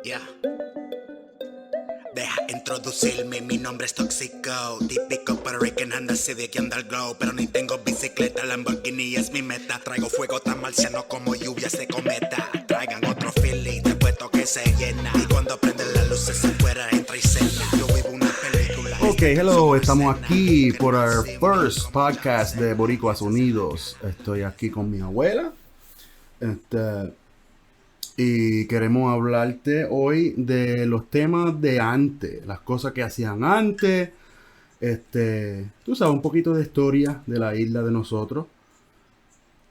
Yeah. Deja introducirme, mi nombre es Tóxico. Típico Puerto Rican anda así de que anda el glow. Pero ni tengo bicicleta, Lamborghini es mi meta. Traigo fuego tan marciano como lluvias de cometa. Traigan otro Philly, te puesto que se llena. Y cuando prenden las luces afuera entra y cena. Yo vivo una película. Ok, hello, estamos aquí por our first podcast de Boricuas Unidos. Estoy aquí con mi abuela. Y queremos hablarte hoy de los temas de antes, las cosas que hacían antes. Tú sabes, un poquito de historia de la isla de nosotros.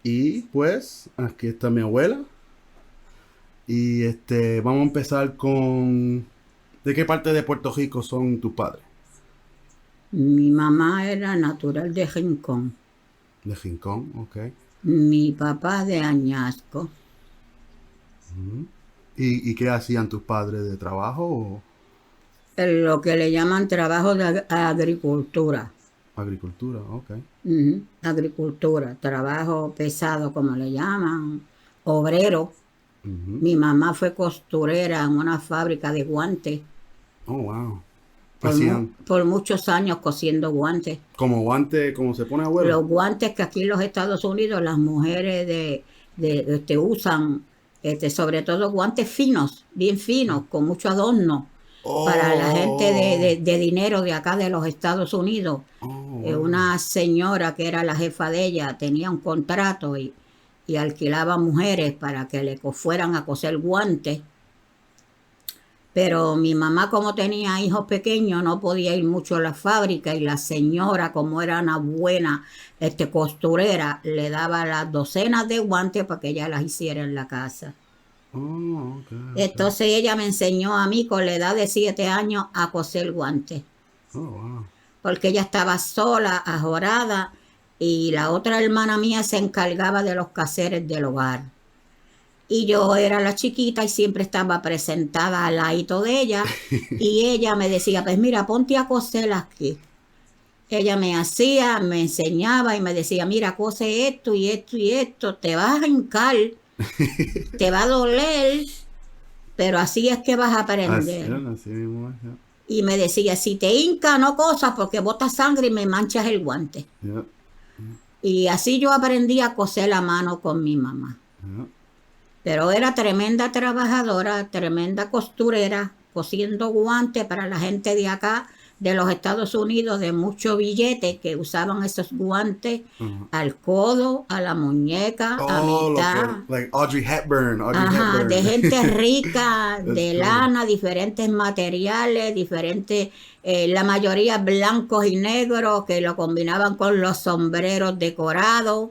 Y pues, aquí está mi abuela. Y vamos a empezar con... ¿De qué parte de Puerto Rico son tus padres? Mi mamá era natural de Rincón, De Rincón, ok. mi papá de Añasco. ¿Y qué hacían tus padres de trabajo o Lo que le llaman trabajo de agricultura. agricultura? Ok. Agricultura, trabajo pesado como le llaman, obrero. Ujú. Mi mamá fue costurera en una fábrica de guantes, Oh, wow. por, Hacían por muchos años cosiendo guantes. como guante, como se pone abuelo. Los guantes que aquí en los Estados Unidos las mujeres usan, sobre todo guantes finos, bien finos, con mucho adorno, para la gente de dinero de acá de los Estados Unidos. Una señora que era la jefa de ella tenía un contrato y alquilaba mujeres para que le fueran a coser guantes. Pero mi mamá, como tenía hijos pequeños, no podía ir mucho a la fábrica y la señora, como era una buena costurera, le daba las docenas de guantes para que ella las hiciera en la casa. Oh, ok. Entonces ella me enseñó a mí con la edad de 7 años a coser guantes, Oh, wow. porque ella estaba sola, ajorada, y la otra hermana mía se encargaba de los quehaceres del hogar. Y yo era la chiquita y siempre estaba presentada al ladito de ella. Y ella me decía, pues mira, ponte a coser aquí. Ella me hacía, me enseñaba y me decía, mira, cose esto y esto y esto. Te vas a hincar, te va a doler, pero así es que vas a aprender. Así mismo es, yeah. Y me decía, si te hinca, no cosas porque botas sangre y me manchas el guante. Yeah, Y así yo aprendí a coser la mano con mi mamá. yeah. Pero era tremenda trabajadora, tremenda costurera, cosiendo guantes para la gente de acá, de los Estados Unidos, de mucho billete, que usaban esos guantes al codo, a la muñeca, a Oh, mitad. like Audrey Hepburn. Ajá, Hepburn. de gente rica, That's de cool. lana, diferentes materiales, diferentes, la mayoría blancos y negros, que lo combinaban con los sombreros decorados.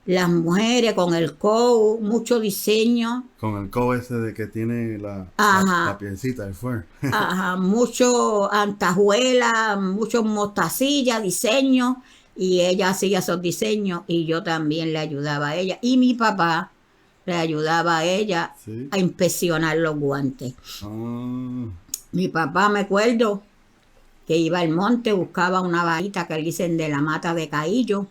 Las mujeres con el coat, mucho diseño. Con el codo ese de que tiene la pielcita, el fur. Ajá, mucho antajuela, mucho mostacilla, diseño. Y ella hacía esos diseños y yo también le ayudaba a ella. Y mi papá le ayudaba a ella Sí. a inspeccionar los guantes. Ah, Mi papá, me acuerdo que iba al monte, buscaba una varita que le dicen de la mata de caillo.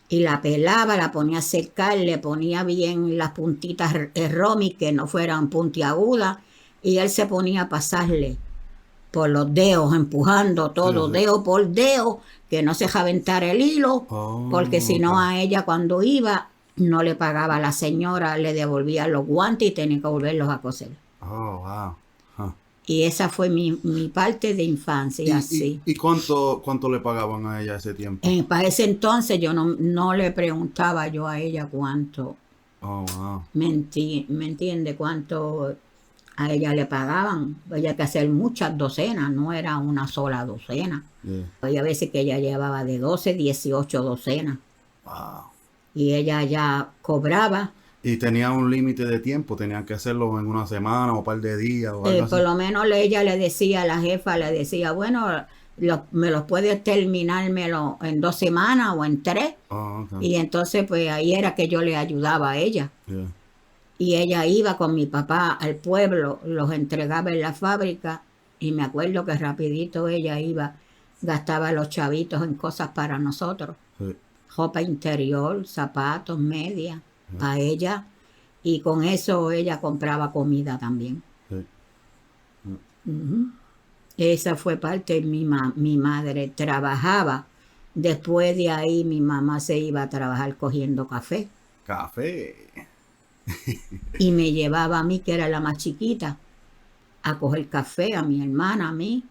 Y la pelaba, la ponía a secar, le ponía bien las puntitas romi, que no fueran puntiagudas, y él se ponía a pasarle por los dedos, empujando todo, Sí. dedo por dedo, que no se javentar el hilo, porque si no a ella cuando iba, no le pagaba a la señora, le devolvía los guantes y tenía que volverlos a coser. oh, wow. Huh. Y esa fue mi parte de infancia, así. ¿Y cuánto le pagaban a ella ese tiempo? Para ese entonces yo no le preguntaba yo a ella cuánto, Oh, wow. me entiende, cuánto a ella le pagaban. Había que hacer muchas docenas, no era una sola docena. Yeah. Había veces que ella llevaba de 12, 18 docenas. Wow. Y ella ya cobraba. Y tenía un límite de tiempo, tenían que hacerlo en una semana o un par de días o algo así. Por lo menos ella le decía, la jefa le decía, bueno, me los puedes terminármelo en 2 semanas o en 3. Oh, okay. Y entonces pues ahí era que yo le ayudaba a ella. Yeah. Y ella iba con mi papá al pueblo, los entregaba en la fábrica y me acuerdo que rapidito ella iba, gastaba los chavitos en cosas para nosotros. Sí. Ropa interior, zapatos, medias, para ella. Y con eso ella compraba comida también. Ujú. Esa fue parte, mi madre trabajaba. Después de ahí mi mamá se iba a trabajar cogiendo café Café. y me llevaba a mí, que era la más chiquita, a coger café, a mi hermana, a mí,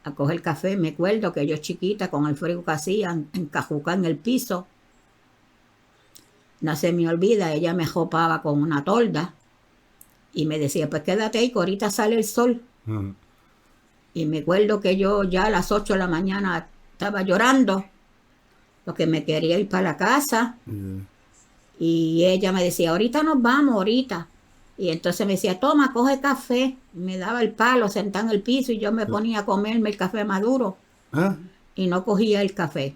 a coger café. Me acuerdo que yo chiquita, con el frío que hacían, encajucada en el piso, no se me olvida, ella me jopaba con una tolda y me decía, pues quédate ahí que ahorita sale el sol. Ujú. Y me acuerdo que yo ya a las 8 de la mañana estaba llorando porque me quería ir para la casa Yeah. y ella me decía, ahorita nos vamos, ahorita. Y entonces me decía, toma, coge café. Me daba el palo sentado en el piso y yo me ponía a comerme el café maduro Ah, y no cogía el café.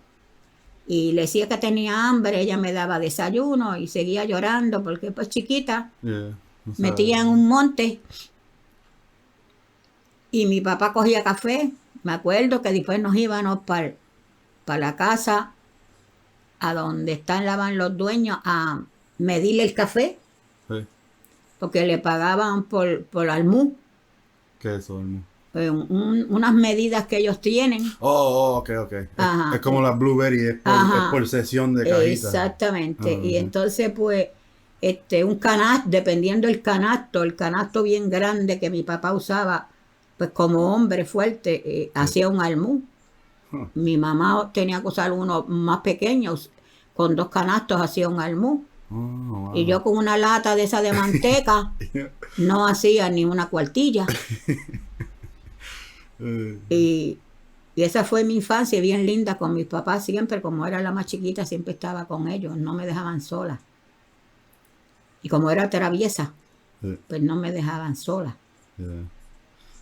Y le decía que tenía hambre, ella me daba desayuno y seguía llorando porque pues chiquita, yeah. O sea, metía en un monte y mi papá cogía café. Me acuerdo que después nos íbamos para la casa a donde lavan los dueños a medirle el café sí. porque le pagaban por almú, ¿Qué es eso, hermano? unas medidas que ellos tienen. Ok. Ajá. Es como la Blueberry, es Ajá. por sesión de cajitas. Exactamente. Ah, Y sí. entonces, pues, un canasto, dependiendo del canasto, el canasto bien grande que mi papá usaba, pues como hombre fuerte, hacía un almú. Huh. Mi mamá tenía que usar uno más pequeño, con 2 canastos hacía un almú. Oh, wow. Y yo con una lata de esa de manteca no hacía ni una cuartilla. Y esa fue mi infancia bien linda con mis papás siempre, como era la más chiquita, siempre estaba con ellos, no me dejaban sola. Y como era traviesa, Sí, pues no me dejaban sola. yeah.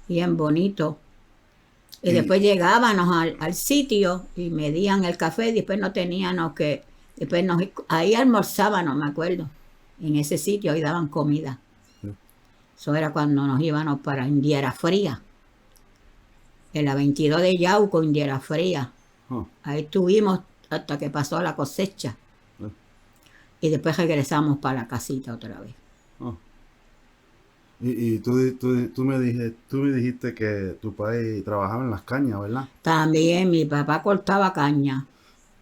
Bien bonito. Y Y- después llegábamos al sitio y medían el café, y después no teníamos que, ahí almorzábamos, me acuerdo, en ese sitio, ahí daban comida. Sí. Eso era cuando nos íbamos para Indiera Fría, en la 22 de Yauco, Indiera Fría. Huh. Ahí estuvimos hasta que pasó la cosecha. Sí. Y después regresamos para la casita otra vez. Oh. Y tú me dijiste que tu padre trabajaba en las cañas, ¿verdad? También mi papá cortaba caña.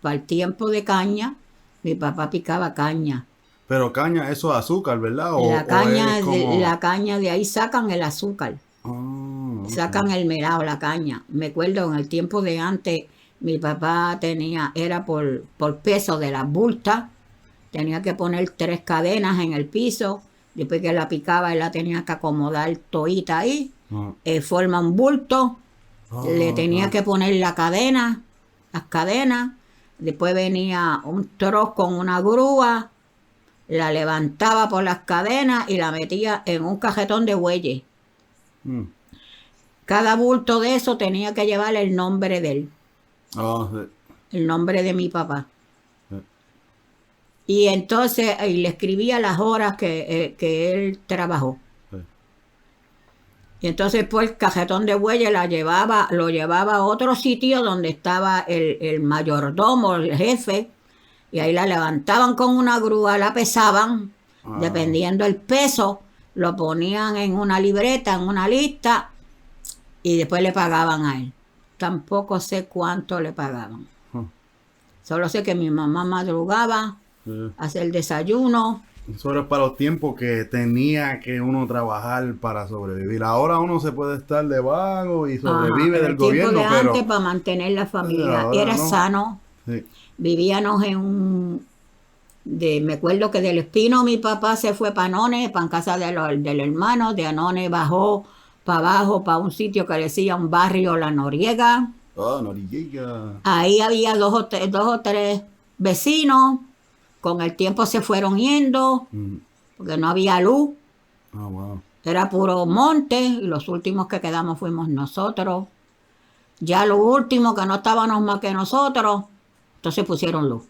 Para el tiempo de caña, mi papá picaba caña. Pero caña, eso es azúcar, ¿verdad? La caña, es como... la caña de ahí sacan el azúcar, Oh, ok. sacan el melado, la caña. Me acuerdo en el tiempo de antes, mi papá era por peso de las bultas, tenía que poner 3 cadenas en el piso, después que la picaba él la tenía que acomodar toita ahí, Oh, forma un bulto, le tenía oh. que poner las cadenas, después venía un trozo con una grúa, la levantaba por las cadenas y la metía en un cajetón de bueyes. Mm. Cada bulto de eso tenía que llevar el nombre de él, Oh, sí. el nombre de mi papá. Sí. Y entonces y le escribía las horas que él trabajó. Sí. Y entonces pues el cajetón de bueyes lo llevaba a otro sitio donde estaba el mayordomo, el jefe, y ahí la levantaban con una grúa, la pesaban, Ah. dependiendo el peso, lo ponían en una libreta, en una lista, y después le pagaban a él. Tampoco sé cuánto le pagaban. Huh. Solo sé que mi mamá madrugaba Sí. a hacer el desayuno. Eso era para los tiempos que tenía que uno trabajar para sobrevivir. Ahora uno se puede estar de vago y sobrevive Ajá, del el tiempo gobierno, de pero antes para mantener la familia. ahora Era no. sano. Sí. Vivíamos me acuerdo que del Espino mi papá se fue para Anones, para casa del hermano, de Anones bajó para abajo, para un sitio que decía un barrio La Noriega. Oh, Noriega. Ahí había dos o tres vecinos, con el tiempo se fueron yendo, Mm. porque no había luz, Oh, wow. era puro monte, y los últimos que quedamos fuimos nosotros. Ya los últimos que no estábamos más que nosotros, entonces pusieron luz.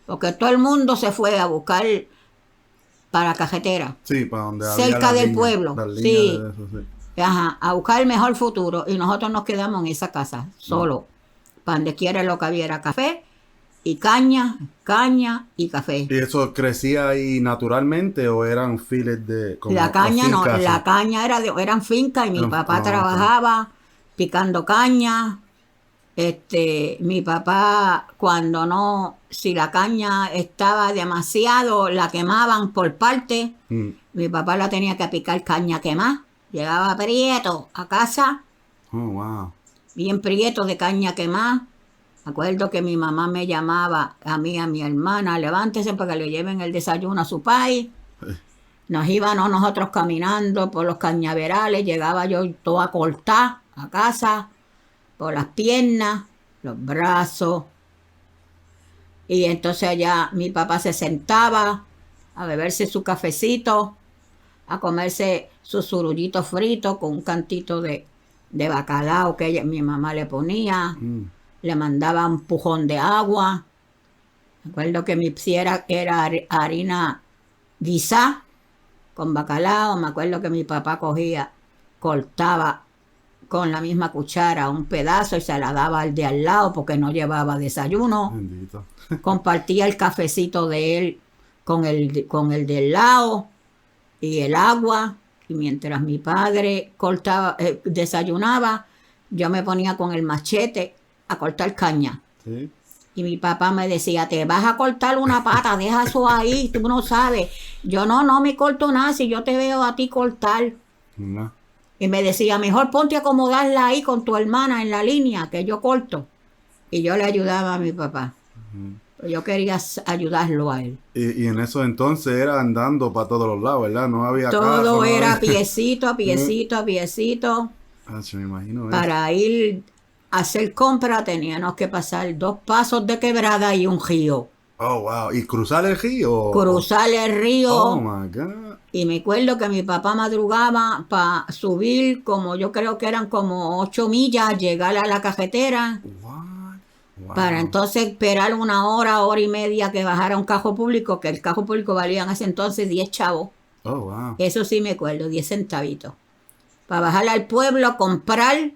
Porque todo el mundo se fue a buscar para Cajetera, Sí, para donde había cerca las del líneas, pueblo. las líneas Sí, de eso, sí. ajá, a buscar el mejor futuro. Y nosotros nos quedamos en esa casa, solo. Para donde quiera lo que había era café y caña y café. ¿Y eso crecía ahí naturalmente o eran files de como La caña no, fincas? la caña eran fincas y mi papá trabajaba picando caña. Mi papá cuando no, si la caña estaba demasiado, la quemaban por parte. Mi papá la tenía que picar caña quemada. Llegaba prieto a casa, Oh, wow. bien prieto de caña quemada. Me acuerdo que mi mamá me llamaba a mí, a mi hermana, levántese para que le lleven el desayuno a su país. Nos íbamos nosotros caminando por los cañaverales, llegaba yo toda cortada a casa, por las piernas, los brazos. Y entonces allá mi papá se sentaba a beberse su cafecito, a comerse su surullito frito con un cantito de bacalao que mi mamá le ponía. Le mandaba un pujón de agua. Me acuerdo que mi era harina guisá con bacalao. Me acuerdo que mi papá cogía, cortaba con la misma cuchara un pedazo y se la daba al de al lado porque no llevaba desayuno. Bendito. Compartía el cafecito de él con el del lado y el agua. Y mientras mi padre desayunaba, yo me ponía con el machete a cortar caña. Sí. Y mi papá me decía, te vas a cortar una pata, deja eso ahí, tú no sabes. Yo no me corto nada si yo te veo a ti cortar. No. Y me decía, mejor ponte a acomodarla ahí con tu hermana en la línea, que yo corto. Y yo le ayudaba a mi papá. Yo quería ayudarlo a él. Y en eso entonces era andando para todos los lados, ¿verdad? No había Todo casa, era no había... piecito a piecito a piecito. Me imagino. Para ir a hacer compra teníamos que pasar 2 pasos de quebrada y un río. Oh, wow. ¿Y cruzar el río? Cruzar el río. Oh, my God. Y me acuerdo que mi papá madrugaba para subir, como yo creo que eran como 8 millas, llegar a la carretera. What? Wow. Para entonces esperar 1 hora, hora y media que bajara un carro público, que el carro público valía en ese entonces 10 chavos. Oh, wow. Eso sí me acuerdo, 10 centavitos. Para bajar al pueblo a comprar.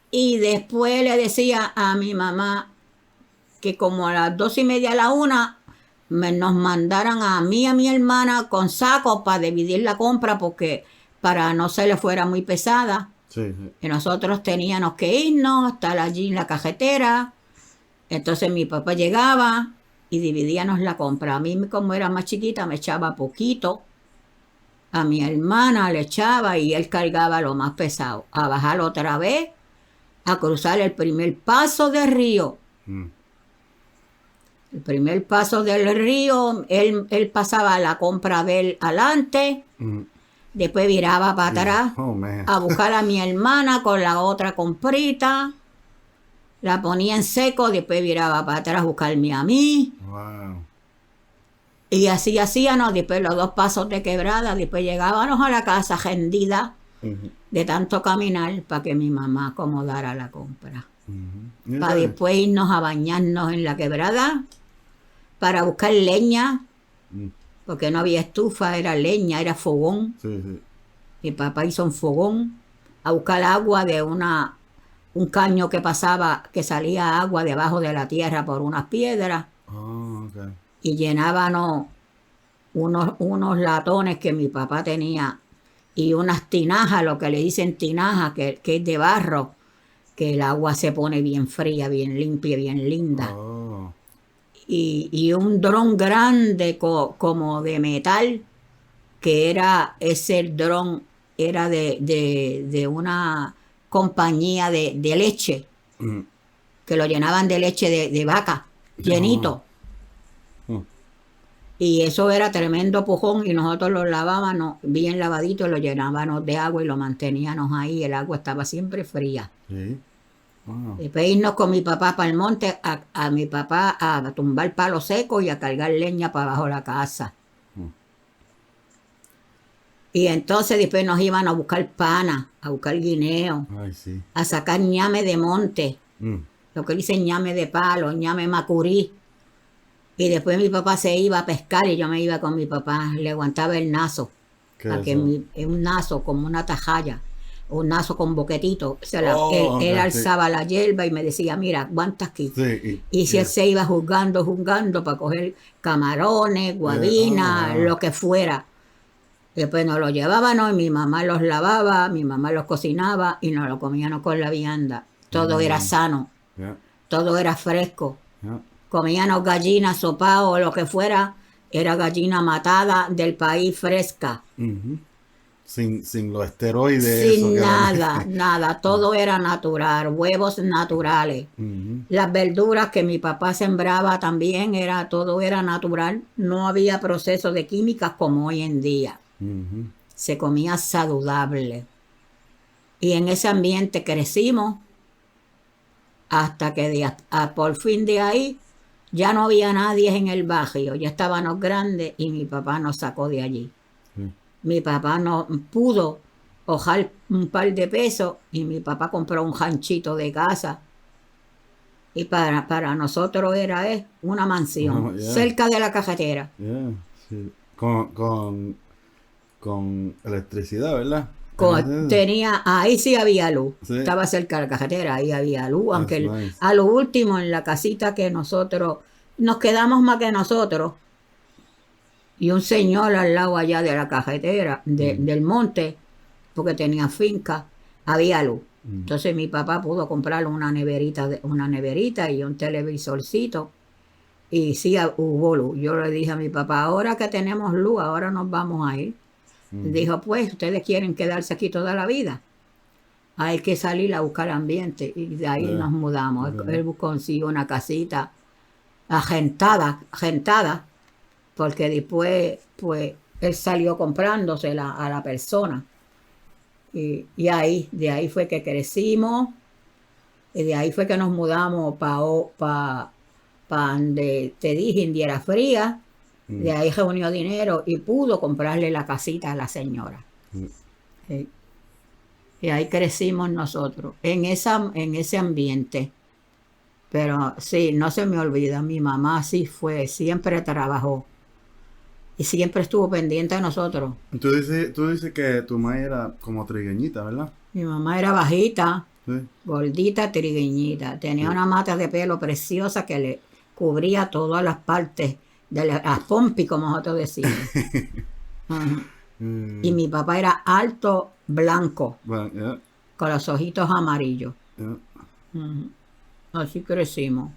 Y después le decía a mi mamá que como a las 2:30 a la 1 nos mandaran a mí y a mi hermana con sacos para dividir la compra porque para no se le fuera muy pesada. Sí, sí. Y nosotros teníamos que irnos, estar allí en la cajetera. Entonces mi papá llegaba y dividíamos la compra. A mí, como era más chiquita, me echaba poquito. A mi hermana le echaba y él cargaba lo más pesado. A bajar otra vez, a cruzar el primer paso del río. El primer paso del río, él pasaba la compra de él adelante. Después viraba para atrás a buscar a mi hermana con la otra comprita. La ponía en seco, después viraba para atrás a buscarme a mí. Wow. Y así hacíamos, después los 2 pasos de quebrada, después llegábamos a la casa rendida de tanto caminar para que mi mamá acomodara la compra. Para después irnos a bañarnos en la quebrada, para buscar leña. Porque no había estufa, era leña, era fogón. Sí, sí. Mi papá hizo un fogón a buscar agua de un caño que pasaba, que salía agua debajo de la tierra por unas piedras. Oh, okay. Y llenábamos unos latones que mi papá tenía y unas tinajas, lo que le dicen tinajas, que es de barro, que el agua se pone bien fría, bien limpia, bien linda. Oh. Y un dron grande como de metal, que era, ese dron era de una compañía de leche, que lo llenaban de leche de vaca, llenito. Y eso era tremendo pujón y nosotros lo lavábamos bien lavadito, lo llenábamos de agua y lo manteníamos ahí, el agua estaba siempre fría. Sí. Wow. Después irnos con mi papá para el monte, a mi papá a tumbar palos secos y a cargar leña para abajo la casa. Y entonces después nos iban a buscar pana, a buscar guineo, Ay, sí. a sacar ñame de monte, lo que dicen ñame de palo, ñame macurí. Y después mi papá se iba a pescar y yo me iba con mi papá, le aguantaba el nazo, ¿Qué para es que eso? es un nazo como una tajalla. un nazo con boquetito. O sea, él ok, alzaba la hierba y me decía, mira, aguanta aquí. sí, Y si él se iba jugando para coger camarones, guabinas, lo que fuera. Después nos lo llevábamos y mi mamá los lavaba, mi mamá los cocinaba y nos lo comíamos con la vianda. Todo era sano, yeah, todo era fresco. yeah. Comíamos gallinas, sopao o lo que fuera, era gallina matada del país fresca. Ujú. Sin los esteroides, eso Sin que nada, nada, todo era natural, huevos naturales. Ujú, Las verduras que mi papá sembraba también todo era natural, no había proceso de químicas como hoy en día. ujú. Se comía saludable. Y en ese ambiente crecimos hasta que por fin de ahí ya no había nadie en el barrio, ya estábamos grandes y mi papá nos sacó de allí. Sí. Mi papá no pudo hojar un par de pesos y mi papá compró un ranchito de casa. Y para nosotros era una mansión, Yeah, cerca de la carretera. yeah, sí. Con electricidad, ¿verdad? Ahí sí había luz. Sí. Estaba cerca de la carretera, ahí había luz. That's Aunque nice. a lo último, en la casita que nosotros, nos quedamos más que nosotros. Y un señor al lado allá de la carretera, del monte, porque tenía finca, había luz. Entonces mi papá pudo comprar una neverita y un televisorcito. Y sí hubo luz. Yo le dije a mi papá, ahora que tenemos luz, ahora nos vamos a ir. Dijo, pues, ¿ustedes quieren quedarse aquí toda la vida? Hay que salir a buscar ambiente. Y de ahí nos mudamos. Él consiguió una casita agentada, porque después, pues, él salió comprándosela a la persona. Y de ahí fue que crecimos. Y de ahí fue que nos mudamos para donde te dije, Indiera Fría. De ahí reunió dinero y pudo comprarle la casita a la señora. Sí. Y ahí crecimos nosotros, en ese ambiente. Pero sí, no se me olvida, mi mamá sí fue, siempre trabajó. Y siempre estuvo pendiente de nosotros. Tú dices que tu madre era como trigueñita, ¿verdad? Mi mamá era bajita, Sí. gordita, trigueñita. Tenía una mata de pelo preciosa que le cubría todas las partes de las pompis, como nosotros decimos. Y mi papá era alto, blanco, Bueno, yeah, con los ojitos amarillos. yeah. Así crecimos.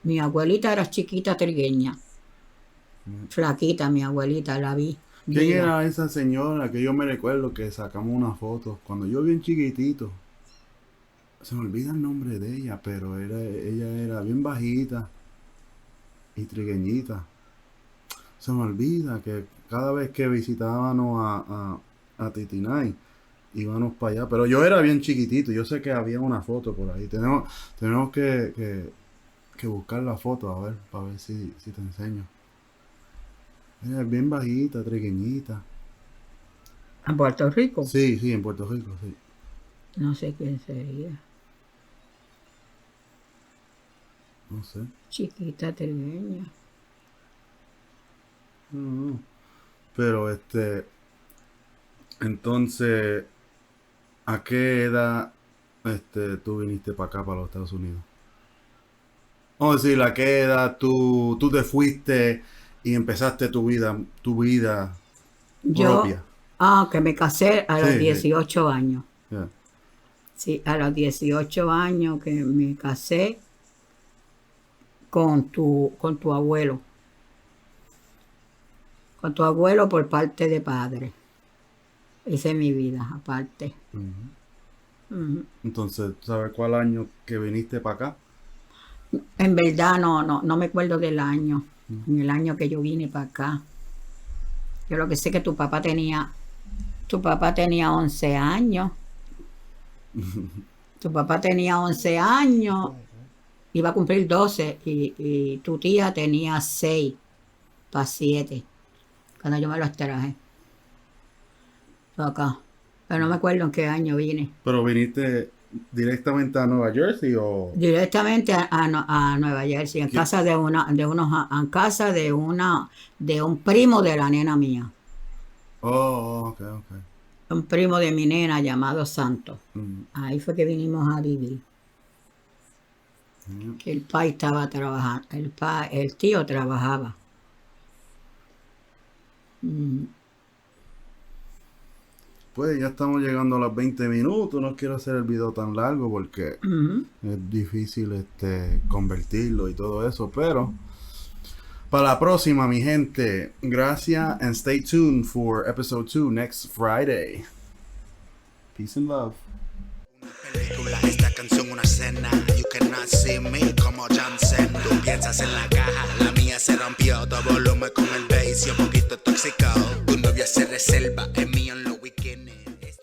Mi abuelita era chiquita, trigueña. Flaquita, mi abuelita, la vi. ¿Quién viva. era esa señora que yo me recuerdo que sacamos una foto cuando yo bien chiquitito? Se me olvida el nombre de ella, pero ella era bien bajita y trigueñita. Se me olvida que cada vez que visitábamos a Titinay, íbamos para allá. Pero yo era bien chiquitito, yo sé que había una foto por ahí. Tenemos que buscar la foto, a ver, para ver si te enseño. Ella es bien bajita, trigueñita. ¿En Puerto Rico? Sí, en Puerto Rico, sí. No sé quién sería. No sé. Chiquita, trigueña. No. Pero entonces, ¿a qué edad tú viniste para acá, para los Estados Unidos? Vamos a decir, ¿a qué edad tú te fuiste y empezaste tu vida Yo, propia? que me casé a los Sí, sí. 18 años. Yeah. Sí, a los 18 años que me casé con tu abuelo. Con tu abuelo por parte de padre. Esa es mi vida, aparte. Entonces, ¿sabes cuál año que viniste para acá? En verdad no me acuerdo del año. En el año que yo vine para acá. Yo lo que sé es que tu papá tenía 11 años. Tu papá tenía 11 años. Iba a cumplir 12 y tu tía tenía 6 para 7. Cuando yo me los traje. Acá. Pero no me acuerdo en qué año vine. ¿Pero viniste directamente a Nueva Jersey o...? Directamente a Nueva Jersey, en casa de un primo de la nena mía. Oh, ok. un primo de mi nena llamado Santos. Mm. Ahí fue que vinimos a vivir. Que el pai estaba trabajando, el tío trabajaba. Pues ya estamos llegando a los 20 minutos. No quiero hacer el video tan largo porque es difícil convertirlo y todo eso. Pero para la próxima, mi gente, gracias and stay tuned for episode 2 next Friday. Peace and love. Película, esta canción una escena. You cannot see me como Jansen. Tú piensas en la caja, la mía se rompió. Todo volumen con el bass y un poquito